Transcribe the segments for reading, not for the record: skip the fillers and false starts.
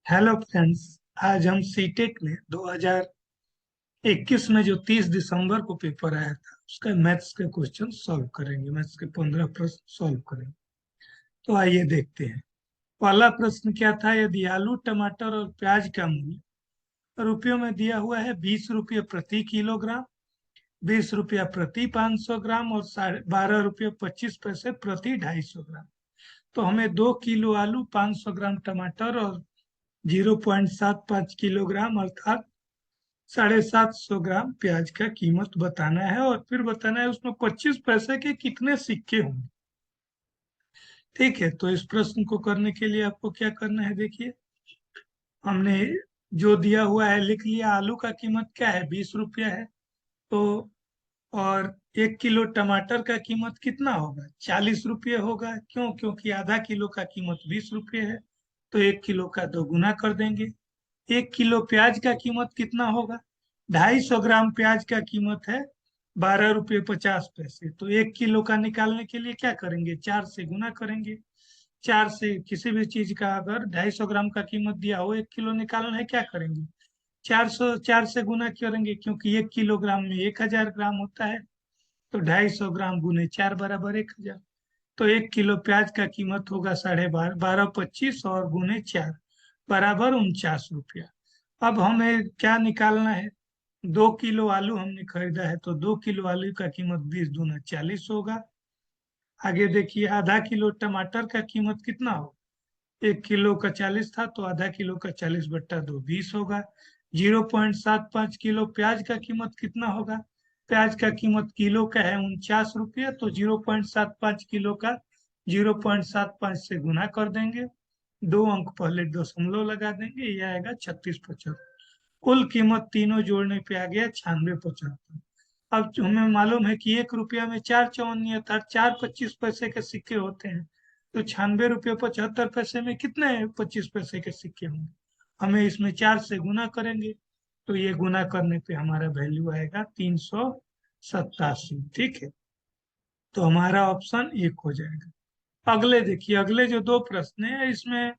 Hello friends. आज हम CTET में 2021 में जो 30 दिसंबर को पेपर आया था उसका मैथ्स के क्वेश्चन सॉल्व करेंगे। मैथ्स के 15 प्रश्न सॉल्व करेंगे। तो आइए देखते हैं। पहला प्रश्न क्या था? यदि आलू, टमाटर और प्याज का मूल्य रुपयों में दिया हुआ है 20 रुपये प्रति किलोग्राम, 20 रुपया प्रति 500 ग्राम और 12 रुपये 25 पैसे प्रति 250 ग्राम, तो हमें 2 किलो आलू, 500 ग्राम टमाटर और 0.75 किलोग्राम अर्थात 750 ग्राम प्याज का कीमत बताना है। और फिर बताना है उसमें 25 पैसे के कितने सिक्के होंगे। ठीक है, तो इस प्रश्न को करने के लिए आपको क्या करना है, देखिए। हमने जो दिया हुआ है लिख लिया। आलू का कीमत क्या है? 20 रुपया है। तो और 1 किलो टमाटर का कीमत कितना होगा? 40 रुपये होगा। क्यों? क्योंकि आधा किलो का कीमत 20 रुपये है। तो 1 किलो का दोगुना कर देंगे। 1 किलो प्याज का कीमत कितना होगा? 250 ग्राम प्याज का कीमत है 12 रुपये 50 पैसे। तो 1 किलो का निकालने के लिए क्या करेंगे? 4 से गुना करेंगे। 4 से किसी भी चीज का अगर 250 ग्राम का कीमत दिया हो, 1 किलो निकालना है, क्या करेंगे? 4 से गुना करेंगे, क्योंकि 1 किलोग्राम में 1000 ग्राम होता है। तो 250 ग्राम गुने 4 बराबर 1000। तो 1 किलो प्याज का कीमत होगा 12.5 और गुने 4 बराबर 49 रुपया। अब हमें क्या निकालना है? 2 किलो आलू हमने खरीदा है, तो 2 किलो आलू का कीमत 20 दूना 40 होगा। आगे देखिए, आधा किलो टमाटर का कीमत कितना होगा? 1 किलो का 40 था, तो आधा किलो का 40/2 20 होगा। 0.75 किलो प्याज का कीमत कितना होगा? प्याज का कीमत किलो का है 49 रुपये, तो 0.75 किलो का 0.75 से गुना कर देंगे। 2 अंक पहले दशमलव लगा देंगे, ये आएगा 3675। कुल कीमत तीनों जोड़ने पे आ गया 9675। अब हमें मालूम है कि 1 रुपया में 4 चौवन्नी अर्थात 4 25 पैसे के सिक्के होते हैं। तो 96 रुपये 75 पैसे में कितने 25 पैसे के सिक्के होंगे? हमें इसमें 4 से गुना करेंगे। तो ये गुना करने पे हमारा वैल्यू आएगा 387। ठीक है, तो हमारा ऑप्शन एक हो जाएगा। अगले देखिए, अगले जो दो प्रश्न है इसमें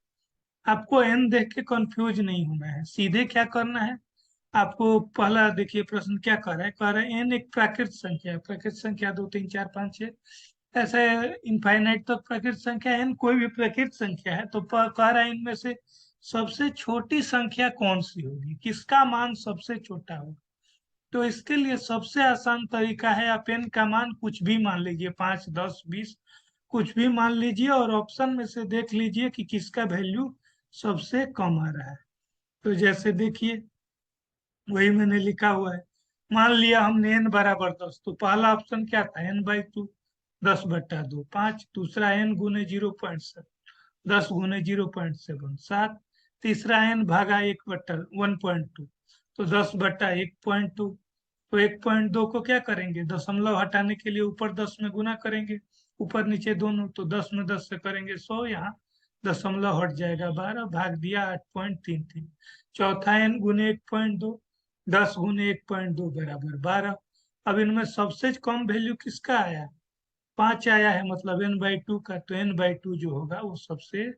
आपको एन देख के कंफ्यूज नहीं होना है। सीधे क्या करना है आपको? पहला देखिए प्रश्न क्या कर रहा है। कह रहा है एन एक प्राकृत संख्या है। प्राकृत संख्या 2 3 4 5 6 ऐसे इनफाइनाइट तक प्राकृत संख्या है। एन कोई भी प्राकृत संख्या है। तो कह रहा है इनमें से सबसे छोटी संख्या कौन सी होगी, किसका मान सबसे छोटा होगा? तो इसके लिए सबसे आसान तरीका है, आप एन का मान कुछ भी मान लीजिए, 5 10 20 कुछ भी मान लीजिए और ऑप्शन में से देख लीजिए कि किसका वैल्यू सबसे कम आ रहा है। तो जैसे देखिए, वही मैंने लिखा हुआ है। मान लिया हमने n बराबर 10, तो पहला ऑप्शन क्या था? n/2, 10/2 5। दूसरा n गुने 0.7, 10 गुने 0.7 7। तीसरा n भागा 1/1.2, तो 10/1.2। तो 1.2 को क्या करेंगे? दशमलव हटाने के लिए ऊपर 10 में गुना करेंगे, ऊपर नीचे दोनों। तो 10 में 10 से करेंगे 100, यहाँ दशमलव हट जाएगा 12, भाग दिया 8.33। चौथा n गुने 1.2, 10 गुने 1.2 बराबर 12। अब इनमें सबसे कम वैल्यू किसका आया? 5 आया है, मतलब n/2 का। तो n/2 जो होगा वो सबसे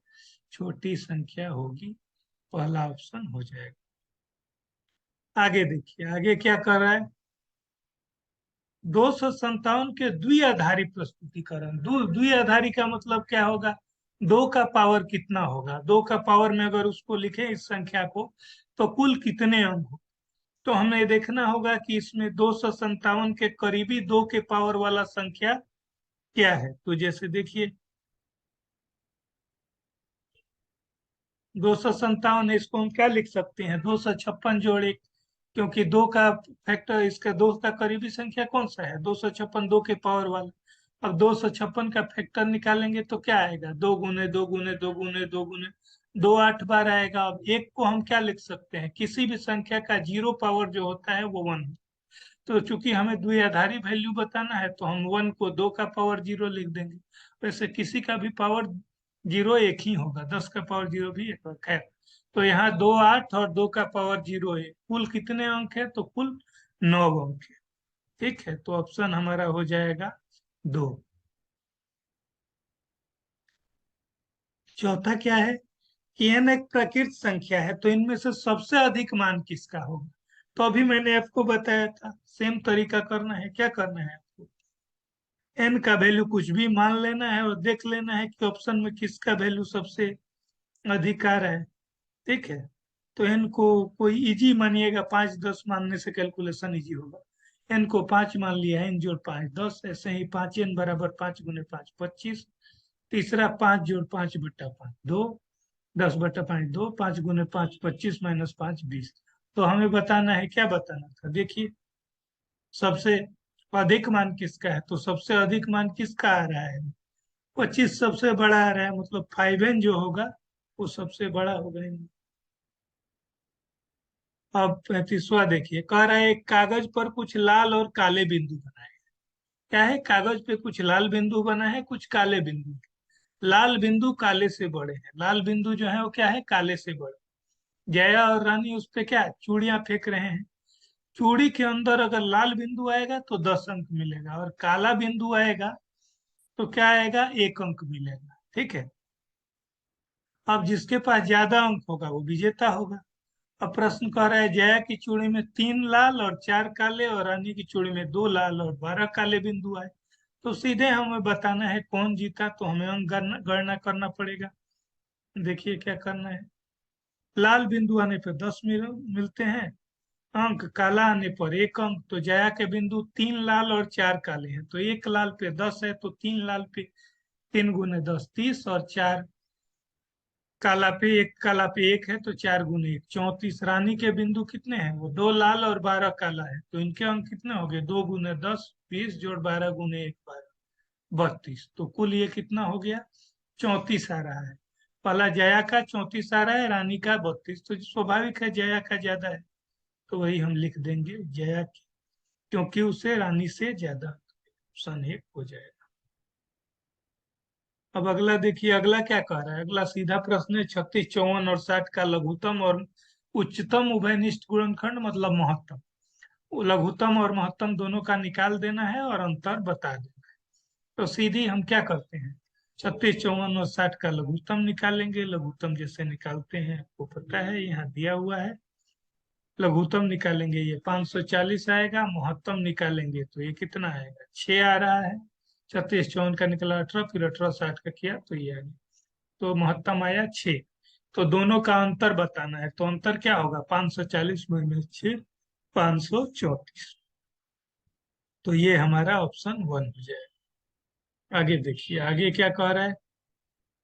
छोटी संख्या होगी। पहला ऑप्शन हो जाएगा। आगे देखिए, आगे क्या कर रहा है? 257 के द्विआधारी प्रस्तुतिकरण। द्विआधारी का मतलब क्या होगा? दो का पावर कितना होगा? दो का पावर में अगर उसको लिखें इस संख्या को, तो कुल कितने अंक हो? तो हमें देखना होगा कि इसमें 257 के करीबी 2 के पावर वाला संख्या क्या है। तो जैसे देखिए, 257 है, इसको हम क्या लिख सकते हैं? 256 जोड़ 1। क्योंकि दो का फैक्टर, इसका दो का करीबी संख्या कौन सा है? 256, 2 के पावर वाला। अब 256 का फैक्टर निकालेंगे तो क्या आएगा? 2 गुने 2 गुने 2 गुने 2 गुने 2 8 बार आएगा। अब एक को हम क्या लिख सकते हैं? किसी भी संख्या का जीरो पावर जो होता है वो 1। तो चूंकि हमें द्विआधारी वैल्यू बताना है, तो हम 1 को 2 का पावर 0 लिख देंगे। वैसे किसी का भी पावर 0 एक ही होगा, 10 का पावर 0 भी एक होगा, खैर। तो यहाँ 2 8 और 2 का पावर 0 है। कुल कितने अंक है? तो कुल 9 अंक है। ठीक है, तो ऑप्शन हमारा हो जाएगा 2। चौथा क्या है? कि n एक प्राकृत संख्या है, तो इनमें से सबसे अधिक मान किसका होगा। तो अभी मैंने आपको बताया था, सेम तरीका करना है। क्या करना है आपको, n का वैल्यू कुछ भी मान लेना है और देख लेना है कि ऑप्शन में किसका वैल्यू सबसे अधिक आ रहा है। ठीक है, तो n को कोई इजी मानिएगा, 5 10 मानने से कैलकुलेशन इजी होगा। n को 5 मान लिया है, n जोड़ 5 10, ऐसे ही 5n बराबर 5 गुने 5 25। तीसरा 5 जोड़ 5 बट्टा 5 2, 10 बट्टा 5 2, 5 गुने 5 25 माइनस 5 20। तो हमें बताना है, क्या बताना था, देखिए सबसे अधिक मान किसका है, तो सबसे अधिक मान किसका आ रहा है, 25 सबसे बड़ा आ रहा है, मतलब 5n जो होगा वो सबसे बड़ा होगा। अब 35वां देखिए, कह रहा है एक कागज पर कुछ लाल और काले बिंदु बनाए। क्या है, कागज पे कुछ लाल बिंदु बना है, कुछ काले बिंदु। लाल बिंदु काले से बड़े हैं, लाल बिंदु जो है वो क्या है, काले से बड़े। जया और रानी उस पे क्या चूड़ियां फेंक रहे हैं। चूड़ी के अंदर अगर लाल बिंदु आएगा तो 10 अंक मिलेगा, और काला बिंदु आएगा तो क्या आएगा, 1 अंक मिलेगा। ठीक है, अब जिसके पास ज्यादा अंक होगा वो विजेता होगा। अब प्रश्न कह रहा है जया की चूड़ी में 3 लाल और 4 काले, और रानी की चूड़ी में 2 लाल और 12 काले बिंदु आए। तो सीधे हमें बताना है कौन जीता, तो हमें अंक गणना करना पड़ेगा। देखिए क्या करना है, लाल बिंदु आने पर 10 मिलते हैं अंक, काला आने पर 1 अंक। तो जया के बिंदु 3 लाल और 4 काले हैं, तो 1 लाल पे 10 है, तो 3 लाल पे 3 गुने 10 30, और 4 काला पे 1 है, तो 4 गुने 1 34। रानी के बिंदु कितने हैं, वो 2 लाल और 12 काला है, तो इनके अंक कितने हो गए, 2 गुने 10 20 जोड़ 12 गुने 1 32। तो कुल ये कितना हो गया, 34 आ रहा है। पहला जया का 34 आ रहा है, रानी का 32, तो स्वाभाविक है जया का ज्यादा है, तो वही हम लिख देंगे जया की, क्योंकि उसे रानी से ज्यादा। ऑप्शन 1 हो जाएगा। अब अगला देखिए, अगला क्या कह रहा है, अगला सीधा प्रश्न है। 36 54 और 60 का लघुत्तम और उच्चतम उभयनिष्ठ गुणनखंड मतलब महत्तम, वो लघुत्तम और महत्तम दोनों का निकाल देना है और अंतर बता देना है। तो सीधी हम क्या करते हैं, 36 54 और 60 का लघुत्तम निकालेंगे। लघुत्तम जैसे निकालते हैं आपको पता है, यहाँ दिया हुआ है। लघुत्तम निकालेंगे ये 540 आएगा, महत्तम निकालेंगे तो ये कितना आएगा, 6 आ रहा है। 36 54 का निकला 18, फिर 18 60 का किया तो ये आ गया, तो महत्तम आया 6। तो दोनों का अंतर बताना है, तो अंतर क्या होगा, 540 माइनस 6 534। तो ये हमारा ऑप्शन 1 हो जाएगा। आगे देखिए, आगे क्या कह रहा है,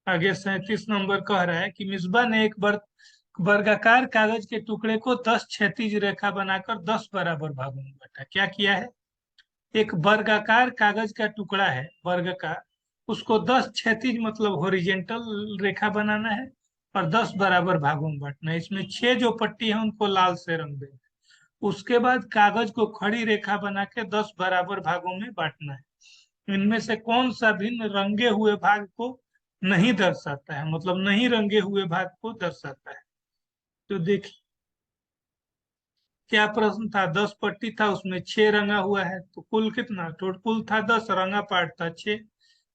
आगे 37 नंबर कह रहा है कि मिसबा ने एक वर्गाकार कागज के टुकड़े को 10 क्षैतिज रेखा बनाकर 10 बराबर भागों में बांटा। क्या किया है, एक वर्गाकार कागज का टुकड़ा है, वर्ग का, उसको 10 क्षैतिज मतलब हॉरिजेंटल रेखा बनाना है, और 10 बराबर भागों में बांटना है। इसमें 6 जो पट्टी है उनको लाल से रंग देना है। उसके बाद कागज को खड़ी रेखा बना के 10 बराबर भागों में बांटना है। इनमें से कौन सा भिन्न रंगे हुए भाग को नहीं दर्शाता है, मतलब नहीं रंगे हुए भाग को दर्शाता है। तो देखिए क्या प्रश्न था, 10 पट्टी था, उसमें 6 रंगा हुआ है, तो कुल कितना, टोटल कुल था 10, रंगा पार्ट था 6।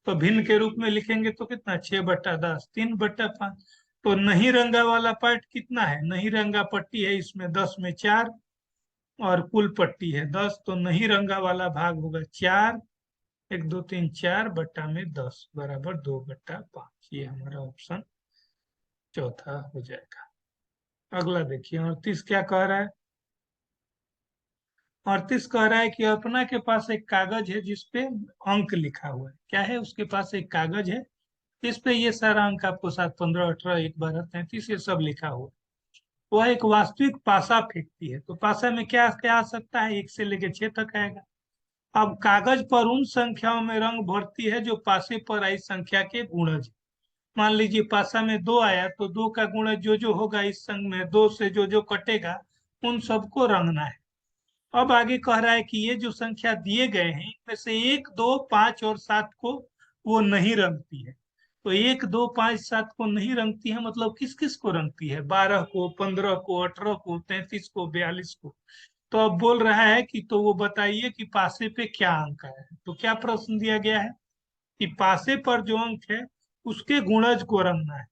तो भिन्न के रूप में लिखेंगे तो कितना, 6/10 3/5। तो नहीं रंगा वाला पार्ट कितना है, नहीं रंगा पट्टी है इसमें 10 में 4, और कुल पट्टी है 10, तो नहीं रंगा वाला भाग होगा 4, 1 2 3 4 बट्टा में 10 बराबर 2/5। ये हमारा ऑप्शन चौथा हो जाएगा। अगला देखिए 38 क्या कह रहा है। 38 कह रहा है कि अपना के पास एक कागज है जिसपे अंक लिखा हुआ है। क्या है, उसके पास एक कागज है, इस पे ये सारा अंक आपको 7 15 18 1 12 33 ये सब लिखा हुआ है। वह एक वास्तविक पासा फेंकती है, तो पासा में क्या क्या आ सकता है, 1 से लेकर 6 तक आएगा। अब कागज पर उन संख्याओं में रंग भरती है जो पासे पर आई संख्या के गुणज। मान लीजिए पासा में 2 आया, तो 2 का गुणज जो जो होगा इस संग में, 2 से जो जो कटेगा उन सबको रंगना है। अब आगे कह रहा है कि ये जो संख्या दिए गए हैं इनमें से 1 2 5 और 7 को वो नहीं रंगती है। तो 1 2 5 7 को नहीं रंगती है, मतलब किस किस को रंगती है, 12 को 15 को 18 को 33 को 42 को। तो अब बोल रहा है कि तो वो बताइए कि पासे पे क्या अंक आया है। तो क्या प्रश्न दिया गया है कि पासे पर जो अंक है उसके गुणज को रंगना है।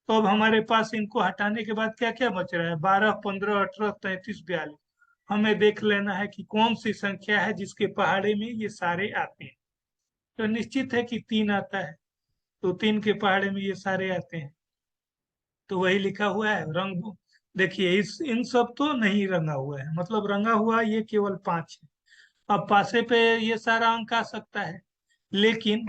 तो अब हमारे पास इनको हटाने के बाद क्या क्या बच रहा है, 12, 15, 18, 33, 42। हमें देख लेना है कि कौन सी संख्या है जिसके पहाड़े में ये सारे आते हैं। तो निश्चित है कि 3 आता है, तो 3 के पहाड़े में ये सारे आते हैं। तो वही लिखा हुआ है रंग। देखिए इस इन सब तो नहीं रंगा हुआ है, मतलब रंगा हुआ ये केवल 5 है। अब पासे पे ये सारा अंक आ सकता है, लेकिन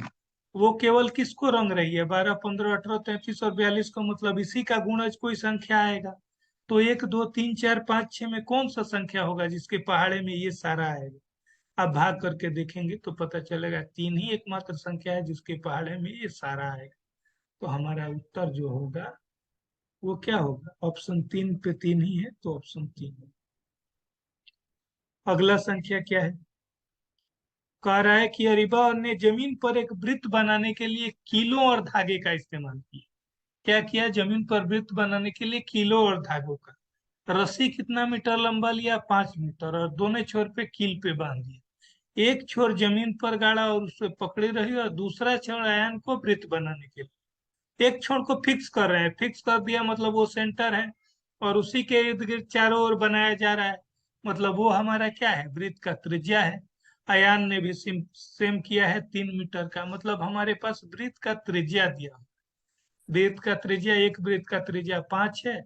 वो केवल किसको रंग रही है, 12, 15, 18, 33 और 42 को, मतलब इसी का गुणज कोई संख्या आएगा। तो 1, 2, 3, 4, 5, 6 में कौन सा संख्या होगा जिसके पहाड़े में ये सारा आएगा। अब भाग करके देखेंगे तो पता चलेगा 3 ही एकमात्र संख्या है जिसके पहाड़े में ये सारा आएगा। तो हमारा उत्तर जो होगा वो क्या होगा, ऑप्शन 3 पे 3 ही है, तो ऑप्शन 3 है। अगला संख्या क्या है, कह रहा है कि अरीबा ने जमीन पर एक वृत्त बनाने के लिए कीलों और धागे का इस्तेमाल किया। क्या किया, जमीन पर वृत्त बनाने के लिए कीलों और धागों का। रस्सी कितना मीटर लंबा लिया, 5 मीटर, और दोनों छोर पे कील पे बांध दिया। एक छोर जमीन पर गाड़ा और उसे पकड़ी रही, और दूसरा छोर आयन को वृत्त बनाने के लिए। एक छोर को फिक्स कर रहे हैं, फिक्स कर दिया मतलब वो सेंटर है, और उसी के इर्द गिर्द चारों ओर बनाया जा रहा है, मतलब वो हमारा क्या है, वृत्त का त्रिज्या है। अयान ने भी सेम किया है 3 मीटर का, मतलब हमारे पास वृत्त का त्रिज्या दिया। वृत्त का त्रिज्या, एक वृत्त का त्रिज्या 5 है,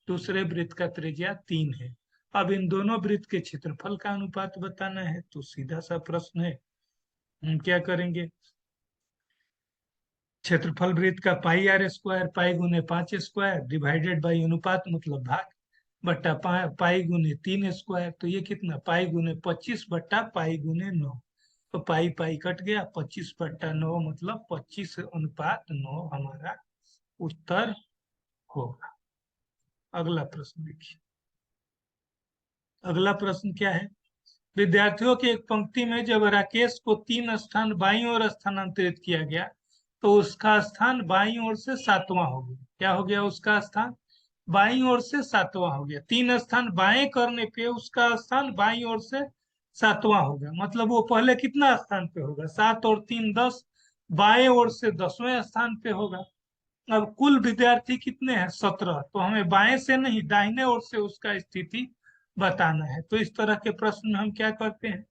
दूसरे वृत्त का त्रिज्या 3 है। अब इन दोनों वृत्त के क्षेत्रफल का अनुपात बताना है, तो सीधा सा प्रश्न है, हम क्या करेंगे, क्षेत्रफल वृत्त का पाई आर स्क्वायर, पाई गुने 5 स्क्वायर डिवाइडेड बाई अनुपात मतलब भाग, बट्टा पाई गुने 3 स्क्वायर। तो ये कितना, पाई गुने 25 बट्टा पाई गुने 9। तो पाई पाई कट गया, 25/9 मतलब 25:9 हमारा उत्तर होगा। अगला प्रश्न देखिए, अगला प्रश्न क्या है, विद्यार्थियों की एक पंक्ति में जब राकेश को 3 स्थान बाईं ओर स्थानांतरित किया गया, तो उसका स्थान बाईं ओर से 7वां हो गया। क्या हो गया, उसका स्थान बाईं ओर से 7वां हो गया। 3 स्थान बाएं करने पे उसका स्थान बाईं ओर से 7वां हो गया, मतलब वो पहले कितना स्थान पे होगा, 7 और 3 10, बाएं ओर से 10वें स्थान पे होगा। अब कुल विद्यार्थी कितने हैं, 17, तो हमें बाएं से नहीं दाहिने ओर से उसका स्थिति बताना है। तो इस तरह के प्रश्न में हम क्या करते हैं,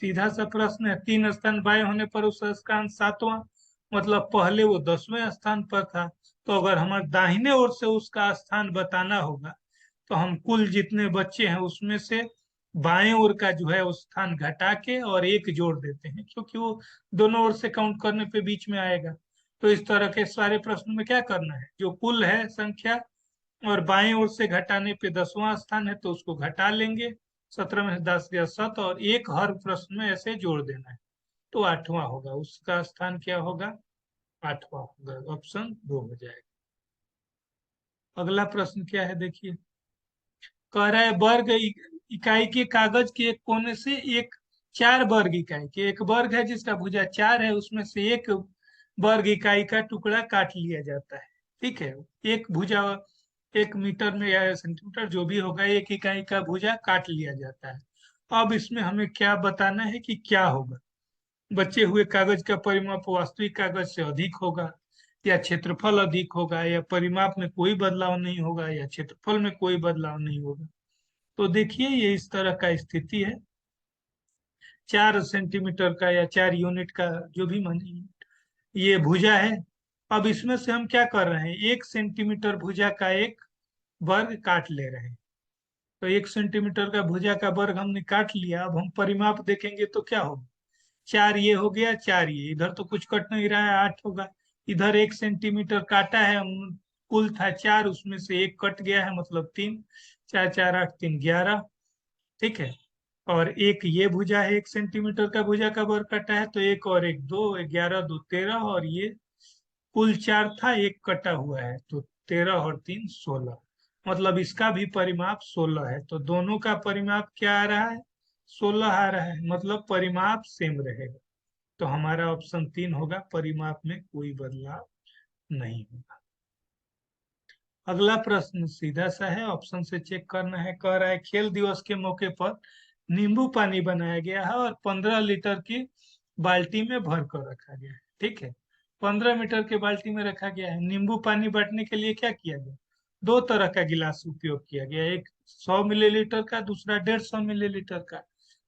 सीधा सा प्रश्न है, 3 स्थान बाएं होने पर उसका स्थान 7वां, मतलब पहले वो 10वें स्थान पर था। तो अगर हमारे दाहिने ओर से उसका स्थान बताना होगा, तो हम कुल जितने बच्चे हैं उसमें से बाएं ओर का जो है उस स्थान घटा के और एक जोड़ देते हैं, क्योंकि वो दोनों ओर से काउंट करने पे बीच में आएगा। तो इस तरह के सारे प्रश्न में क्या करना है, जो कुल है संख्या और बाएं ओर से घटाने पे 10वां स्थान है तो उसको घटा लेंगे, 17 में से 10 गया 7, और एक हर प्रश्न में ऐसे जोड़ देना है। तो 8वां होगा, उसका स्थान क्या होगा, 8वां होगा, ऑप्शन 2 हो जाएगा। अगला प्रश्न क्या है देखिए, कह रहा है वर्ग इकाई के कागज के एक कोने से एक 4 वर्ग इकाई के, एक वर्ग है जिसका भुजा 4 है, उसमें से एक वर्ग इकाई का टुकड़ा काट लिया जाता है। ठीक है, एक भुजा 1 मीटर में या सेंटीमीटर जो भी होगा, एक इकाई का भुजा काट लिया जाता है। अब इसमें हमें क्या बताना है कि क्या होगा, बचे हुए कागज का परिमाप वास्तविक कागज से अधिक होगा, या क्षेत्रफल अधिक होगा, या परिमाप में कोई बदलाव नहीं होगा, या क्षेत्रफल में कोई बदलाव नहीं होगा। तो देखिए ये इस तरह का स्थिति है, 4 सेंटीमीटर का या 4 यूनिट का जो भी मान, ये भुजा है। अब इसमें से हम क्या कर रहे हैं, 1 सेंटीमीटर भुजा का एक वर्ग काट ले रहे हैं। तो 1 सेंटीमीटर का भुजा का वर्ग हमने काट लिया, अब हम परिमाप देखेंगे तो क्या होगा, 4 ये हो गया, 4 ये, इधर तो कुछ कट नहीं रहा है, 8 होगा। इधर 1 सेंटीमीटर काटा है, कुल था 4, उसमें से एक कट गया है मतलब 3, 4 4 8 3 11। ठीक है, और एक ये भुजा है, 1 सेंटीमीटर का भुजा का वर्ग कटा है, तो एक और एक 2, 11 2 13, और ये कुल 4 था, एक कटा हुआ है, तो 13 और 3 16, मतलब इसका भी परिमाप 16 है। तो दोनों का परिमाप क्या आ रहा है, 16 आ रहा है, मतलब परिमाप सेम रहेगा। तो हमारा ऑप्शन 3 होगा, परिमाप में कोई बदलाव नहीं होगा। अगला प्रश्न सीधा सा है, ऑप्शन से चेक करना है, कह रहा है खेल दिवस के मौके पर नींबू पानी बनाया गया है और 15 लीटर की बाल्टी में भर कर रखा गया है। ठीक है, 15 मीटर के बाल्टी में रखा गया है। नींबू पानी बांटने के लिए क्या किया गया, दो तरह का गिलास उपयोग किया गया, एक 100 मिलीलीटर का, दूसरा 150 मिलीलीटर का,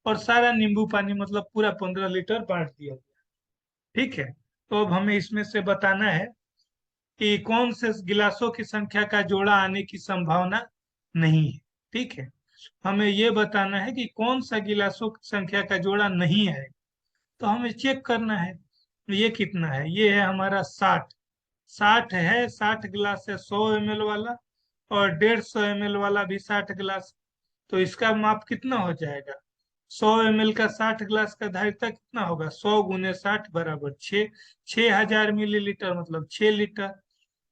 और सारा नींबू पानी मतलब पूरा 15 लीटर बांट दिया गया। ठीक है, तो अब हमें इसमें से बताना है कि कौन से गिलासों की संख्या का जोड़ा आने की संभावना नहीं है। ठीक है, हमें ये बताना है कि कौन सा गिलासों की संख्या का जोड़ा नहीं है। तो हमें चेक करना है, ये कितना है, ये है हमारा 60। 60 है, 60 गिलास है 100 ml वाला, और 150 ml वाला भी 60 गिलास। तो इसका माप कितना हो जाएगा, 100 ml का 60 गिलास का धारिता कितना होगा, 100 × 60 बराबर 6 हजार मिलीलीटर मतलब 6 लीटर।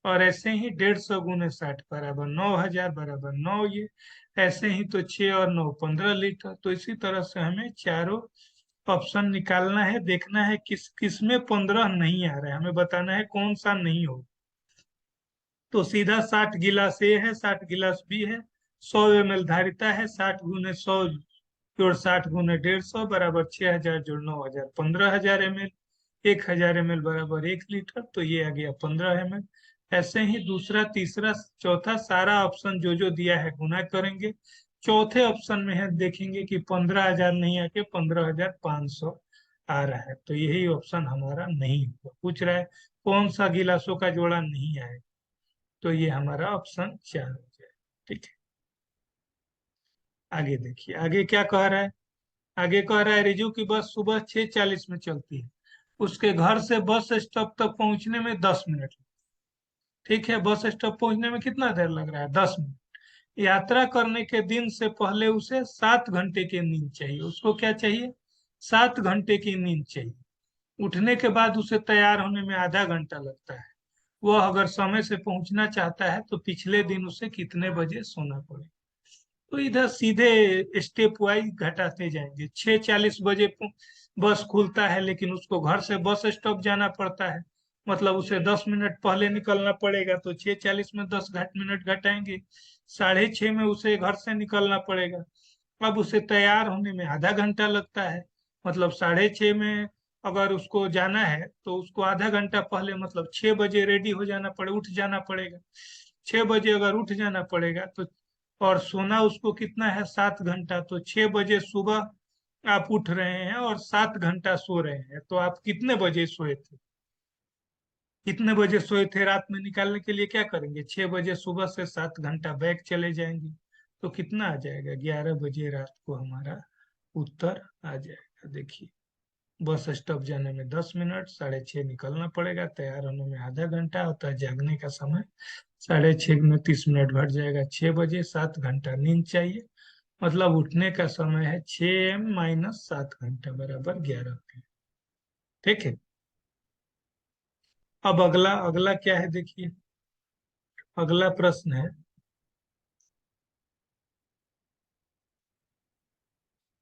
और ऐसे ही 150 × 60 बराबर 9 हजार बराबर 9, ये ऐसे ही तो 6 और 9 15 लीटर। तो इसी तरह से हमें चारों ऑप्शन निकालना है, देखना है किस किस में 15 नहीं आ रहा है, हमें बताना है कौन सा नहीं हो। तो सीधा 60 गिलास ए है, 60 गिलास बी है, 100 ml धारिता है, 60 × 100 जोड़ 60 × 150 बराबर 6 हजार जोड़ 9 हजार 15 हजार ml। 1 हजार ml बराबर 1 लीटर, तो ये आ गया 15 ml। ऐसे ही दूसरा तीसरा चौथा सारा ऑप्शन जो जो दिया है गुना करेंगे। चौथे ऑप्शन में है, देखेंगे कि 15 हजार नहीं आके 15,500 आ रहा है, तो यही ऑप्शन हमारा नहीं होगा। पूछ रहा है कौन सा गिलासों का जोड़ा नहीं आएगा, तो ये हमारा ऑप्शन 4 हो जाए। ठीक है, आगे देखिए आगे क्या कह रहा है। आगे कह रहा है रिजू की बस सुबह 6:40 में चलती है, उसके घर से बस स्टॉप तक पहुंचने में 10 मिनट। ठीक है, बस स्टॉप पहुंचने में कितना देर लग रहा है, 10 मिनट। यात्रा करने के दिन से पहले उसे 7 घंटे की नींद चाहिए, उसको क्या चाहिए, 7 घंटे की नींद चाहिए। उठने के बाद उसे तैयार होने में आधा घंटा लगता है। वह अगर समय से पहुंचना चाहता है तो पिछले दिन उसे कितने बजे सोना पड़ेगा। तो इधर सीधे स्टेप वाइज घटाते जाएंगे। 6:40 बजे बस खुलता है, लेकिन उसको घर से बस स्टॉप जाना पड़ता है, मतलब उसे 10 मिनट पहले निकलना पड़ेगा, तो 6:40 में 10 मिनट घटाएंगे। 6:30 में उसे घर से निकलना पड़ेगा, अब उसे तैयार होने में आधा घंटा लगता है, मतलब 6:30 में अगर उसको जाना है तो उसको आधा घंटा पहले मतलब 6 बजे रेडी हो जाना पड़े, उठ जाना पड़ेगा। 6 बजे अगर उठ जाना पड़ेगा तो, और सोना उसको कितना है 7 घंटा, तो 6 बजे सुबह आप उठ रहे हैं और 7 घंटा सो रहे हैं, तो आप कितने बजे सोए थे, कितने बजे सोए थे रात में निकालने के लिए क्या करेंगे, 6 बजे सुबह से 7 घंटा बैक चले जाएंगे, तो कितना आ जाएगा, 11 बजे रात को हमारा उत्तर आ जाएगा। देखिए, बस स्टॉप जाने में 10 मिनट, 6:30 निकलना पड़ेगा, तैयार होने में आधा घंटा होता है, जागने का समय 6:30 में 30 मिनट घट जाएगा, 6 बजे 7 घंटा नींद चाहिए, मतलब उठने का समय है 6 AM माइनस 7 घंटा बराबर 11 PM। ठीक है, अब अगला अगला क्या है देखिए, अगला प्रश्न है,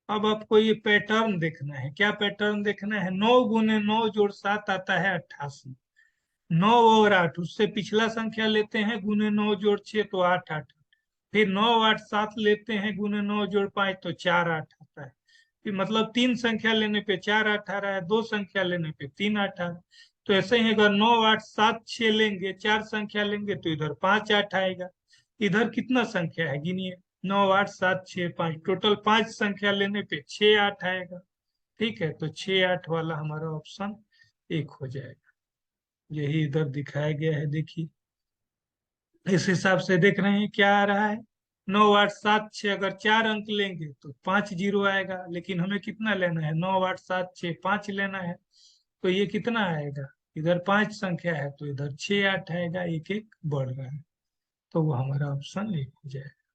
अब आपको ये पैटर्न देखना है। क्या पैटर्न देखना है, 9 × 9 जोड़ 7 आता है 88। 9 और 8, उससे पिछला संख्या लेते हैं, गुने 9 जोड़ 6 तो 8 8। फिर 9 8 7 लेते हैं, गुने 9 जोड़ 5 तो 4 8 आता है। फिर मतलब 3 संख्या लेने पे 4 8 आ रहा है, 2 संख्या लेने पे 3 8 आ रहा है। तो ऐसे ही अगर 9 8 7 6 लेंगे, 4 संख्या लेंगे तो इधर 5 8 आएगा। इधर कितना संख्या है गिनिए, 9 8 7 6 5, टोटल 5 संख्या लेने पे 6 8 आएगा। ठीक है, तो 6 8 वाला हमारा ऑप्शन एक हो जाएगा। यही इधर दिखाया गया है, देखिए इस हिसाब से देख रहे हैं क्या आ रहा है। 9 8 7 6 अगर 4 अंक लेंगे तो 5 जीरो आएगा, लेकिन हमें कितना लेना है, 9 8 7 6 5 लेना है, तो ये कितना आएगा, इधर 5 संख्या है तो इधर 6 8 आएगा, एक एक बढ़ रहा है, तो वो हमारा ऑप्शन एक हो जाएगा।